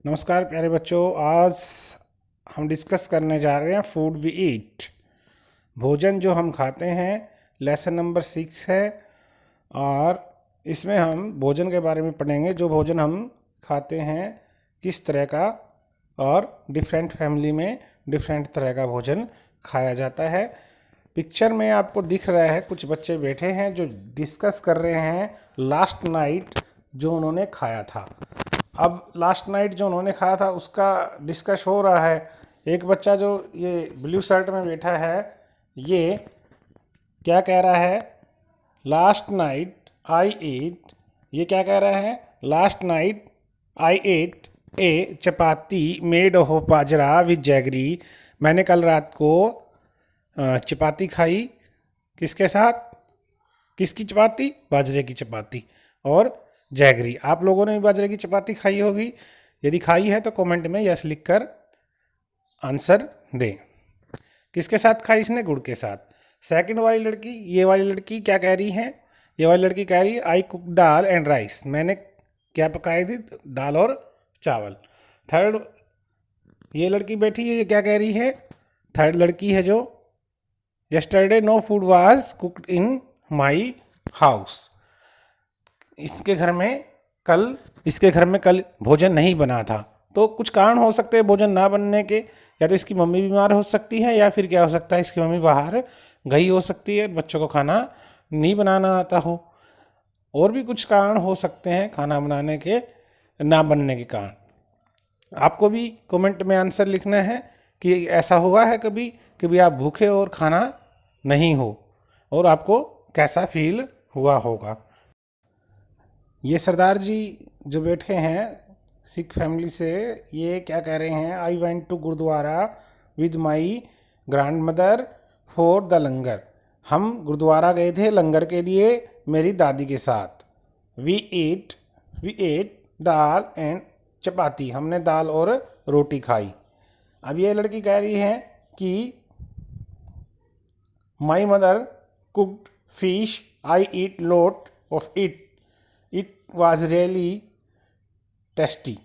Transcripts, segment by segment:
नमस्कार प्यारे बच्चों। आज हम डिस्कस करने जा रहे हैं फूड वी ईट, भोजन जो हम खाते हैं। लेसन नंबर 6 है और इसमें हम भोजन के बारे में पढ़ेंगे, जो भोजन हम खाते हैं किस तरह का, और डिफरेंट फैमिली में डिफरेंट तरह का भोजन खाया जाता है। पिक्चर में आपको दिख रहा है कुछ बच्चे बैठे हैं जो डिस्कस कर रहे हैं लास्ट नाइट जो उन्होंने खाया था। अब लास्ट नाइट जो उन्होंने खाया था उसका डिस्कस हो रहा है। एक बच्चा जो ये ब्लू शर्ट में बैठा है, ये क्या कह रहा है? लास्ट नाइट आई एट, ये क्या कह रहा है? Last night I ate a chapati made of bajra with jaggery. मैंने कल रात को चपाती खाई। किसके साथ? किसकी चपाती? बाजरे की चपाती और जैगरी। आप लोगों ने भी बाजरे की चपाती खाई होगी। यदि खाई है तो कमेंट में यस लिखकर आंसर दें। किसके साथ खाई इसने? गुड़ के साथ। सेकंड वाली लड़की, ये वाली लड़की क्या कह रही है? ये वाली लड़की कह रही है I cook dal and rice. मैंने क्या पकाई थी? दाल और चावल। थर्ड ये लड़की बैठी है, ये क्या कह रही है? थर्ड लड़की है जो yesterday no food was cooked in my house. इसके घर में कल भोजन नहीं बना था। तो कुछ कारण हो सकते हैं भोजन ना बनने के। या तो इसकी मम्मी बीमार हो सकती है, या फिर क्या हो सकता है, इसकी मम्मी बाहर गई हो सकती है, बच्चों को खाना नहीं बनाना आता हो। और भी कुछ कारण हो सकते हैं खाना बनाने के ना बनने के कारण। आपको भी कमेंट में आंसर लिखना है कि ऐसा हुआ है कभी कभी आप भूखे और खाना नहीं हो, और आपको कैसा फील हुआ होगा। ये सरदार जी जो बैठे हैं सिख फैमिली से, ये क्या कह रहे हैं? I went to gurdwara with my grandmother for the langar. हम गुरुद्वारा गए थे लंगर के लिए मेरी दादी के साथ। वी एट दाल एंड चपाती। हमने दाल और रोटी खाई। अब ये लड़की कह रही है कि my mother cooked fish, I eat lot of it, it was really tasty.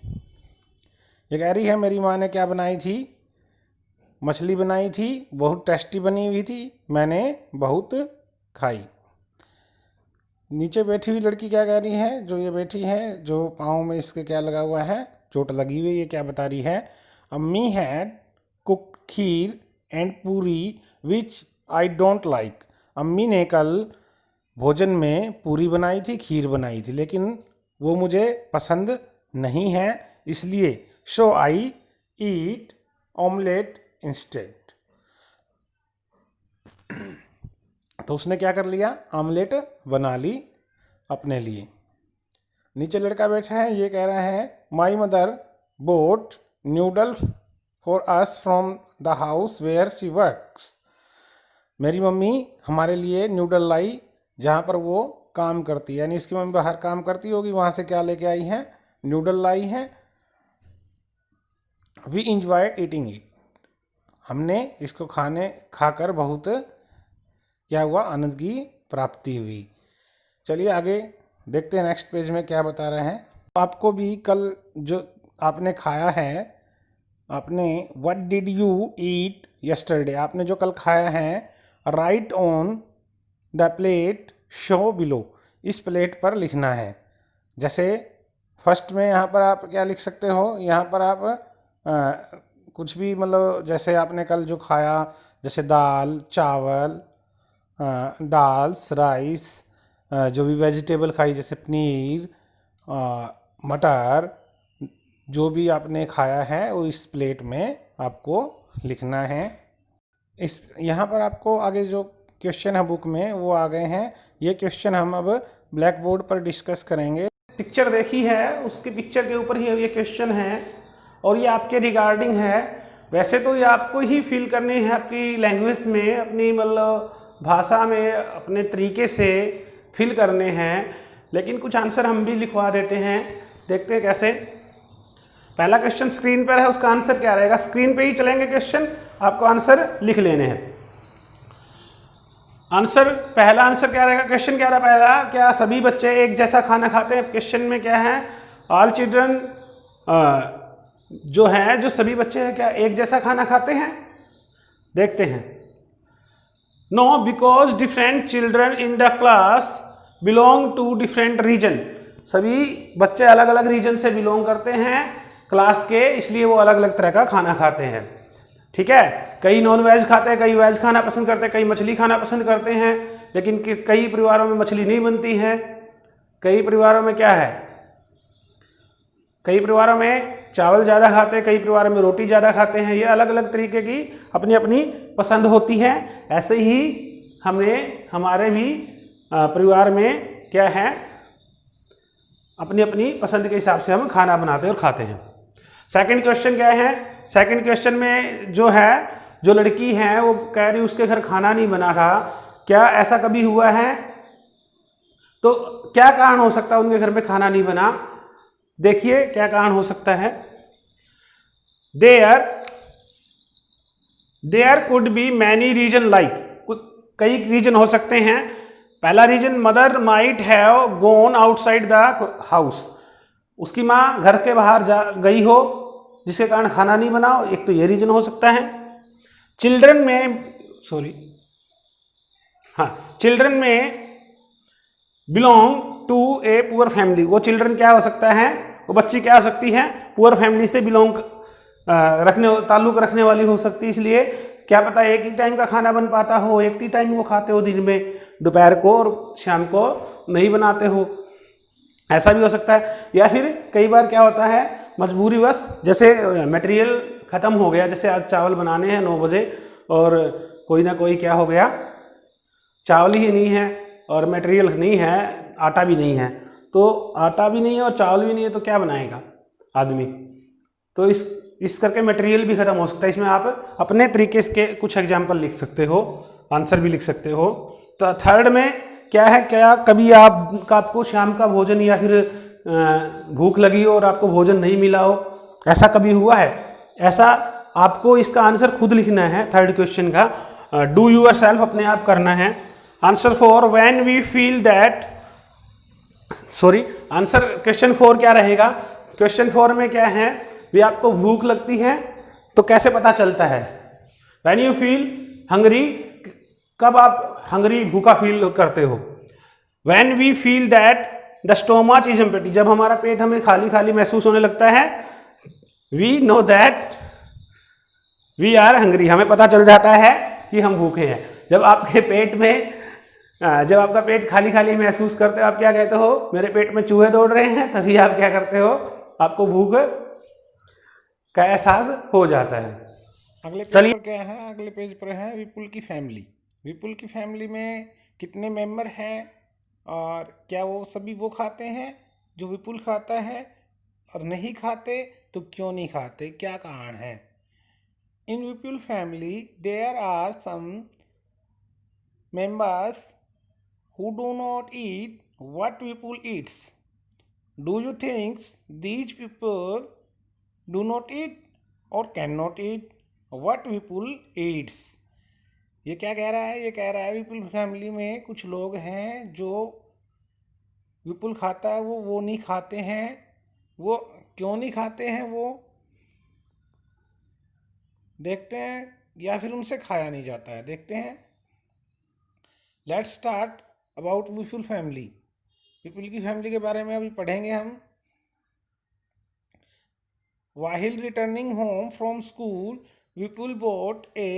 ये कह रही है मेरी माँ ने क्या बनाई थी? मछली बनाई थी, बहुत टेस्टी बनी हुई थी, मैंने बहुत खाई। नीचे बैठी हुई लड़की क्या कह रही है? जो ये बैठी है, जो पाँव में इसके क्या लगा हुआ है, चोट लगी हुई है, ये क्या बता रही है? अम्मी हैड कुक्ड खीर एंड पूरी विच आई डोंट लाइक। अम्मी ने कल भोजन में पूरी बनाई थी, खीर बनाई थी, लेकिन वो मुझे पसंद नहीं है, इसलिए सो आई ईट ऑमलेट इंस्टेड। तो उसने क्या कर लिया? ऑमलेट बना ली अपने लिए। नीचे लड़का बैठा है, ये कह रहा है my mother bought noodle for us from the house where she works. मेरी मम्मी हमारे लिए न्यूडल लाई जहाँ पर वो काम करती है, यानी इसकी मम्मी बाहर काम करती होगी, वहाँ से क्या लेके आई है? न्यूडल लाई है। We enjoy eating it. हमने इसको खाकर बहुत क्या हुआ? आनंद की प्राप्ति हुई। चलिए आगे देखते हैं नेक्स्ट पेज में क्या बता रहे हैं। आपको भी कल जो आपने खाया है, आपने what did you eat yesterday, आपने जो कल खाया है, right on the plate show below, इस प्लेट पर लिखना है। जैसे फर्स्ट में यहाँ पर आप क्या लिख सकते हो? यहाँ पर आप कुछ भी, मतलब जैसे आपने कल जो खाया, जैसे दाल चावल, दाल राइस, जो भी वेजिटेबल खाई जैसे पनीर, मटर, जो भी आपने खाया है वो इस प्लेट में आपको लिखना है। इस यहाँ पर आपको आगे जो क्वेश्चन है बुक में वो आ गए हैं। ये क्वेश्चन हम अब ब्लैक बोर्ड पर डिस्कस करेंगे। पिक्चर देखी है, उसके पिक्चर के ऊपर ही ये क्वेश्चन है और ये आपके रिगार्डिंग है। वैसे तो ये आपको ही फील करनी है अपनी लैंग्वेज में, अपनी मतलब भाषा में, अपने तरीके से फिल करने हैं, लेकिन कुछ आंसर हम भी लिखवा देते हैं। देखते हैं कैसे। पहला क्वेश्चन स्क्रीन पर है, उसका आंसर क्या रहेगा? स्क्रीन पे ही चलेंगे क्वेश्चन, आपको आंसर लिख लेने हैं। आंसर, पहला आंसर क्या रहेगा? क्वेश्चन क्या रहा पहला? क्या सभी बच्चे एक जैसा खाना खाते हैं? क्वेश्चन में क्या है? ऑल चिल्ड्रन जो है, जो सभी बच्चे हैं क्या एक जैसा खाना खाते हैं? देखते हैं। No, because different children in the class belong to different region. सभी बच्चे अलग अलग रीजन से बिलोंग करते हैं क्लास के, इसलिए वो अलग अलग तरह का खाना खाते हैं। ठीक है, कई नॉन वेज खाते हैं, कई वेज खाना पसंद करते हैं, कई मछली खाना पसंद करते हैं, लेकिन कई परिवारों में मछली नहीं बनती है। कई परिवारों में क्या है, कई परिवारों में चावल ज़्यादा खाते हैं, कई परिवारों में रोटी ज़्यादा खाते हैं। ये अलग अलग तरीके की अपनी अपनी पसंद होती है। ऐसे ही हमारे भी परिवार में क्या है, अपनी अपनी पसंद के हिसाब से हम खाना बनाते हैं और खाते हैं। सेकंड क्वेश्चन क्या है? सेकंड क्वेश्चन में जो है, जो लड़की है वो कह रही उसके घर खाना नहीं बना था, क्या ऐसा कभी हुआ है? तो क्या कारण हो सकता है उनके घर में खाना नहीं बना? देखिए क्या कारण हो सकता है। There could be many reason, like कई रीजन हो सकते हैं। पहला reason, mother might have gone outside the house, उसकी माँ घर के बाहर गई हो जिसके कारण खाना नहीं बना, एक तो ये रीजन हो सकता है। Children may belong to a poor family, वो चिल्ड्रन क्या हो सकता है, वो बच्ची क्या हो सकती है, पुअर फैमिली से ताल्लुक रखने वाली हो सकती है। इसलिए क्या पता एक ही टाइम का खाना बन पाता हो, एक ही टाइम वो खाते हो दिन में, दोपहर को और शाम को नहीं बनाते हो, ऐसा भी हो सकता है। या फिर कई बार क्या होता है, मजबूरीवश, जैसे मटेरियल ख़त्म हो गया, जैसे आज चावल बनाने हैं 9 बजे और कोई ना कोई क्या हो गया, चावल ही नहीं है और मटेरियल नहीं है, आटा भी नहीं है, तो आटा भी नहीं है और चावल भी नहीं है तो क्या बनाएगा आदमी? तो इस करके मटेरियल भी ख़त्म हो सकता है। इसमें आप अपने तरीके के कुछ एग्जाम्पल लिख सकते हो, आंसर भी लिख सकते हो। तो थर्ड में क्या है, क्या कभी आपको शाम का भोजन या फिर भूख लगी हो और आपको भोजन नहीं मिला हो, ऐसा कभी हुआ है? ऐसा आपको इसका आंसर खुद लिखना है। थर्ड क्वेश्चन का डू यूर सेल्फ अपने आप करना है। Answer 4, when we feel that, answer question 4 क्या रहेगा? क्वेश्चन 4 में क्या है, भी आपको भूख लगती है तो कैसे पता चलता है? व्हेन यू फील हंग्री, कब आप हंग्री भूखा फील करते हो? When we feel that the stomach is empty, जब हमारा पेट हमें खाली खाली महसूस होने लगता है, we know that we are hungry, हमें पता चल जाता है कि हम भूखे हैं। जब आपके पेट में जब आपका पेट खाली खाली महसूस करते हो, आप क्या कहते हो, मेरे पेट में चूहे दौड़ रहे हैं, तभी आप क्या करते हो, आपको भूख का एहसास हो जाता है। अगले पेज पर क्या है? अगले पेज पर है विपुल की फैमिली। विपुल की फैमिली में कितने मेंबर हैं और क्या वो सभी वो खाते हैं जो विपुल खाता है, और नहीं खाते तो क्यों नहीं खाते, क्या कारण है? In Vipul family there are some members who do not eat what Vipul eats. Do you think these people do not eat or cannot eat what Vipul eats? ये क्या कह रहा है? ये कह रहा है विपुल फैमिली में कुछ लोग हैं जो विपुल खाता है वो नहीं खाते हैं। वो क्यों नहीं खाते हैं वो देखते हैं, या फिर उनसे खाया नहीं जाता है, देखते हैं। Let's start about Vipul family. Vipul की फैमिली के बारे में अभी पढ़ेंगे हम। While returning home from school Vipul bought a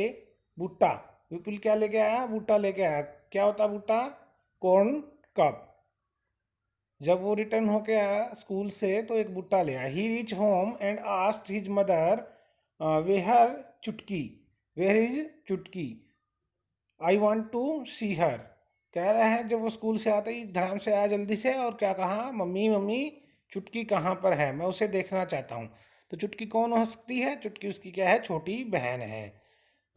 bhutta. Vipul क्या लेके आया? भुट्टा लेके आया। क्या होता है भुट्टा? Corn cup. जब वो रिटर्न होके आया स्कूल से तो एक भुट्टा ले आया। He reach home and asked his mother where Chutki, where is Chutki, I want to सी हर। कह रहा है जब वो स्कूल से आता ही धड़ाम से आया जल्दी से और क्या कहा, मम्मी मम्मी चुटकी कहाँ पर है, मैं उसे देखना चाहता हूँ। तो चुटकी कौन हो सकती है? चुटकी उसकी क्या है? छोटी बहन है।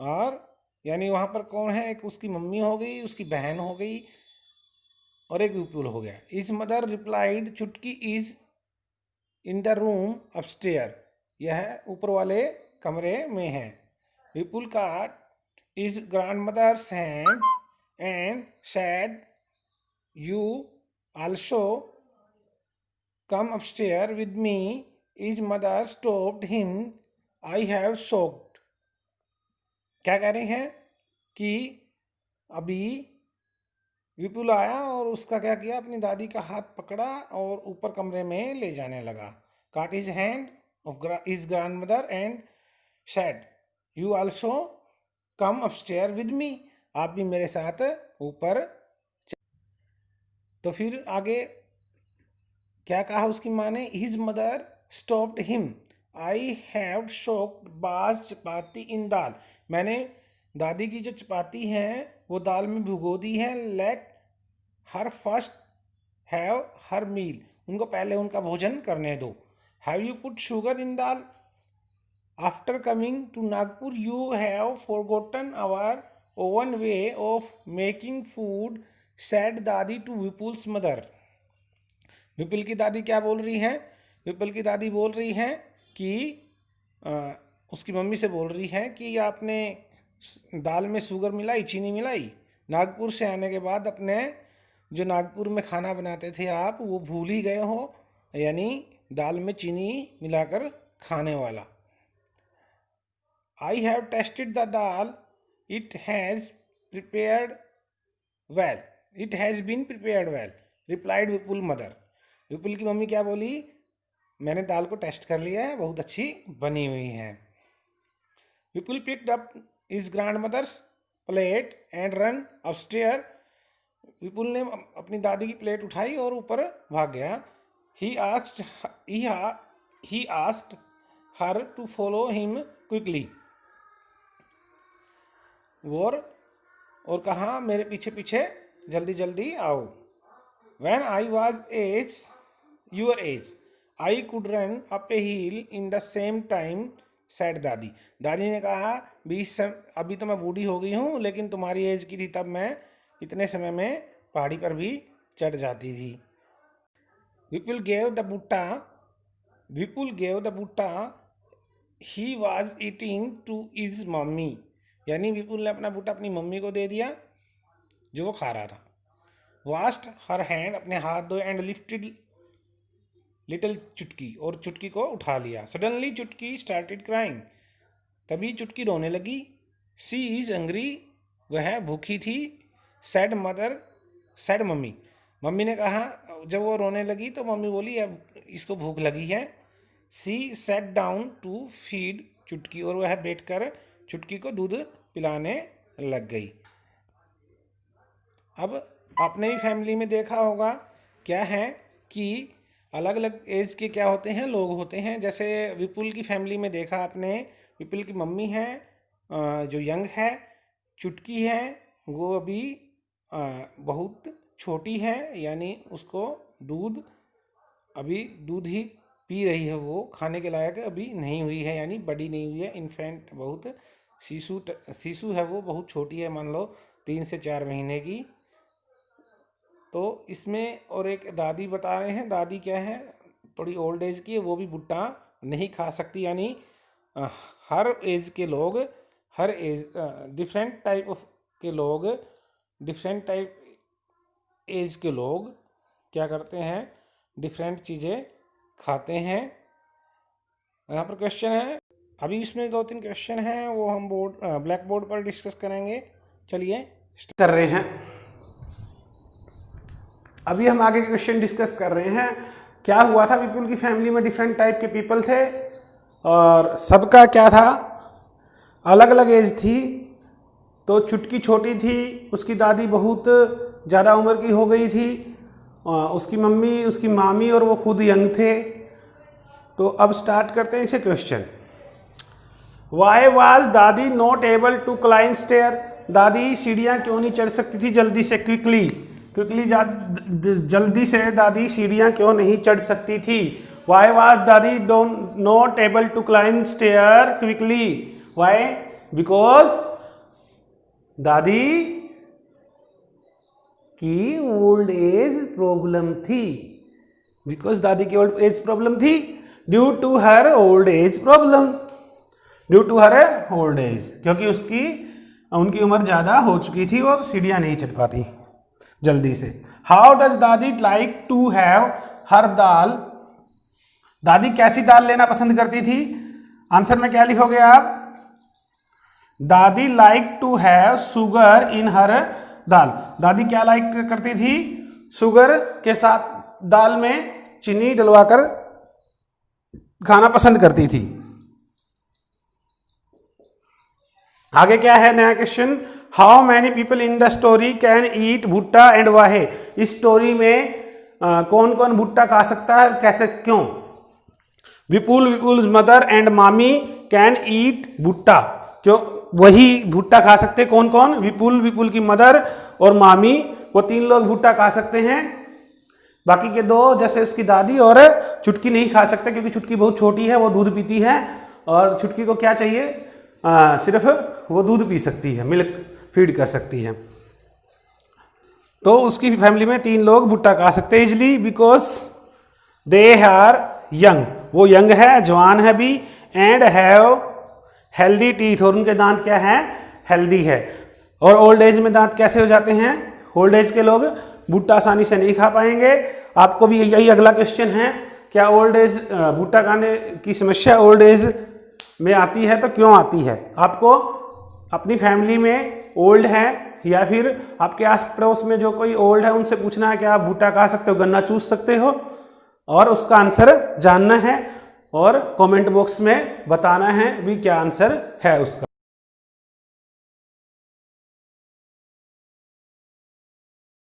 और यानी वहाँ पर कौन है? एक उसकी मम्मी हो गई, उसकी बहन हो गई और एक विपुल हो गया। इज मदर रिप्लाइड चुटकी is in the room upstair, यह ऊपर वाले कमरे में है। विपुल का his grandmother's hand and said, "You also come upstairs with me is mother stopped him I have soaked. क्या कह रहे हैं कि अभी विपुल आया और उसका क्या किया, अपनी दादी का हाथ पकड़ा और ऊपर कमरे में ले जाने लगा। काट his hand of his grandmother and said you also come upstair with me. आप भी मेरे साथ ऊपर। तो फिर आगे क्या कहा उसकी माँ ने, his mother stopped him I have soaked बाज चपाती इन दाल। मैंने दादी की जो चपाती है वो दाल में भिगो दी है। Let her first have her meal, उनको पहले उनका भोजन करने दो। Have you put sugar in dal after coming to Nagpur, you have forgotten our own way of making food, said Dadi to Vipul's mother. Vipul की दादी क्या बोल रही हैं, विपुल की दादी बोल रही हैं कि उसकी मम्मी से बोल रही है कि आपने दाल में शुगर मिलाई, चीनी मिलाई, नागपुर से आने के बाद अपने जो नागपुर में खाना बनाते थे आप वो भूल ही गए हो, यानी दाल में चीनी मिलाकर खाने वाला। I have tasted the dal, it has prepared well, it has been prepared well, replied Vipul mother. Vipul की मम्मी क्या बोली, मैंने दाल को टेस्ट कर लिया है, बहुत अच्छी बनी हुई है। Vipul picked up his grandmother's plate and run upstair. Vipul ने अपनी दादी की प्लेट उठाई और ऊपर भाग गया। He asked her to follow him quickly, और कहा मेरे पीछे पीछे जल्दी जल्दी आओ। When I was your age, I could run up a hill in the same time, said दादी। दादी ने कहा अभी तो मैं बूढ़ी हो गई हूँ, लेकिन तुम्हारी एज की थी तब मैं इतने समय में पहाड़ी पर भी चढ़ जाती थी। Vipul gave the bhutta he was eating to his mummy, यानी विपुल ने अपना बूटा अपनी मम्मी को दे दिया जो वो खा रहा था। वास्ट हर हैंड, अपने हाथ धोए, एंड लिफ्टेड लिटिल चुटकी, और चुटकी को उठा लिया। सडनली चुटकी स्टार्टेड क्राइंग, तभी चुटकी रोने लगी। सी इज हंग्री, वह भूखी थी। Sad mother, sad mummy, mummy ने कहा, जब वो रोने लगी तो मम्मी बोली अब इसको भूख लगी है। She sat down to feed Chutki, और वह बैठकर चुटकी को दूध पिलाने लग गई। अब आपने भी फैमिली में देखा होगा क्या है कि अलग अलग एज के क्या होते हैं, लोग होते हैं। जैसे विपुल की फैमिली में देखा आपने, विपुल की मम्मी है जो यंग है, चुटकी है वो अभी बहुत छोटी है, यानी उसको दूध ही पी रही है, वो खाने के लायक अभी नहीं हुई है, यानी बड़ी नहीं हुई है। इन्फेंट, बहुत शिशु है, वो बहुत छोटी है, मान लो 3 से 4 महीने की। तो इसमें और एक दादी बता रहे हैं, दादी क्या है, थोड़ी ओल्ड एज की है, वो भी भुट्टा नहीं खा सकती, यानी हर एज के लोग, हर एज डिफरेंट टाइप ऑफ के लोग, डिफरेंट टाइप एज के लोग क्या करते हैं, डिफरेंट चीज़ें खाते हैं। यहाँ पर क्वेश्चन है, अभी इसमें 2-3 क्वेश्चन हैं, वो हम ब्लैक बोर्ड पर डिस्कस करेंगे। चलिए कर रहे हैं। अभी हम आगे के क्वेश्चन डिस्कस कर रहे हैं। क्या हुआ था, विपुल की फैमिली में डिफरेंट टाइप के पीपल थे और सबका क्या था, अलग अलग एज थी। तो चुटकी छोटी थी, उसकी दादी बहुत ज़्यादा उम्र की हो गई थी, उसकी मम्मी, उसकी मामी और वो खुद यंग थे। तो अब स्टार्ट करते हैं इसे question. Why was dadi not able to climb stair, दादी सीढ़ियाँ क्यों नहीं चढ़ सकती थी जल्दी से, क्विकली जल्दी से दादी सीढ़ियाँ क्यों नहीं चढ़ सकती थी। Why was dadi not able to climb stair quickly, why, because दादी की ओल्ड एज प्रॉब्लम थी, बिकॉज दादी की ओल्ड एज प्रॉब्लम थी, due to her old age problem, due to her old age, क्योंकि उनकी उम्र ज़्यादा हो चुकी थी और सीढ़ियाँ नहीं चढ़ पाती जल्दी से। हाउ डज दादी like to have her dal दादी कैसी दाल लेना पसंद करती थी? आंसर में क्या लिखोगे आप? Dadi like to have sugar in her dal. दादी क्या लाइक करती थी? शुगर के साथ दाल में चीनी डलवाकर खाना पसंद करती थी। आगे क्या है नया question? How many people in the story can eat भुट्टा एंड वाहे? इस स्टोरी में कौन कौन भुट्टा खा सकता है, कैसे, क्यों? विपुल्स मदर एंड मामी कैन ईट भुट्टा। क्यों वही भुट्टा खा सकते? कौन कौन? विपुल की मदर और मामी, वो 3 लोग भुट्टा खा सकते हैं। बाकी के 2 जैसे उसकी दादी और चुटकी नहीं खा सकते, क्योंकि चुटकी बहुत छोटी है, वो दूध पीती है और चुटकी को क्या चाहिए? सिर्फ वो दूध पी सकती है, मिल्क फीड कर सकती है। तो उसकी फैमिली में 3 लोग भुट्टा खा सकते हैं easily, because they are young, वो यंग है, जवान है भी, एंड हैव हेल्दी टीथ, और उनके दांत क्या है? हेल्दी है। और ओल्ड एज में दांत कैसे हो जाते हैं? ओल्ड एज के लोग भुट्टा आसानी से नहीं खा पाएंगे। आपको भी यही अगला क्वेश्चन है, क्या ओल्ड एज भुट्टा खाने की समस्या ओल्ड एज में आती है? तो क्यों आती है? आपको अपनी फैमिली में ओल्ड है या फिर आपके आस पड़ोस में जो कोई ओल्ड है उनसे पूछना है कि आप भुट्टा खा सकते हो, गन्ना चूस सकते हो, और उसका आंसर जानना है और कमेंट बॉक्स में बताना है भी क्या आंसर है उसका।